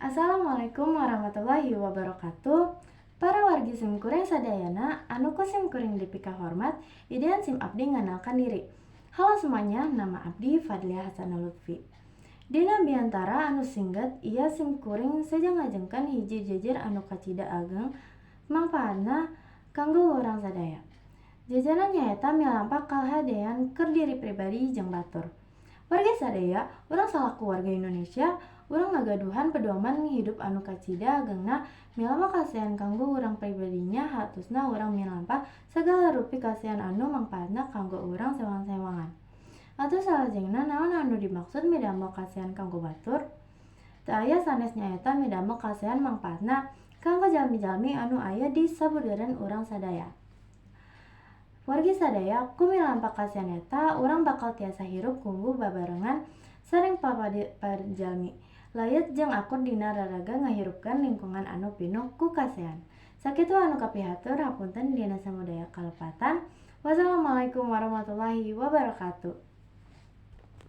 Assalamualaikum warahmatullahi wabarakatuh. Para wargi simkuring sadayana, anu ku simkuring dipika hormat, idean sim abdi nganalkan diri. Halo semuanya, nama abdi Fadlia Hasanul Lutfi. Dina biantara anu singget, ia simkuring saja ngajengkan hiji jejer anu kacida ageng, mangpaatna kanggo urang sadaya. Jajanan nyaeta milampa kahadean keur diri pribadi jeung batur. Warga sadaya, urang salaku warga Indonesia, urang ngagaduhan pedoman hidup anu kacida agengna milampa kasihan kanggo urang pribadinya hatusna urang milampa sagala rupi kasihan anu mangpaatna kanggo urang sewang-sewangan. Atuh salajengna naon anu dimaksud midamel kasihan kanggo batur? Teu aya sanes nyaeta midamel kasihan mangpaatna kanggo jalmi-jalmi anu aya di sabudeureun urang sadaya. Wargi sadaya, ku milampa kasihan eta, urang bakal tiasa hirup kunggu babarengan sareng paparjalmi layet jeung akur dina raraga ngahirupkeun lingkungan anu pinuh ku kasihan. Sakitu anu kapihatur, hapunten dina samudaya kalepatan. Wassalamualaikum warahmatullahi wabarakatuh.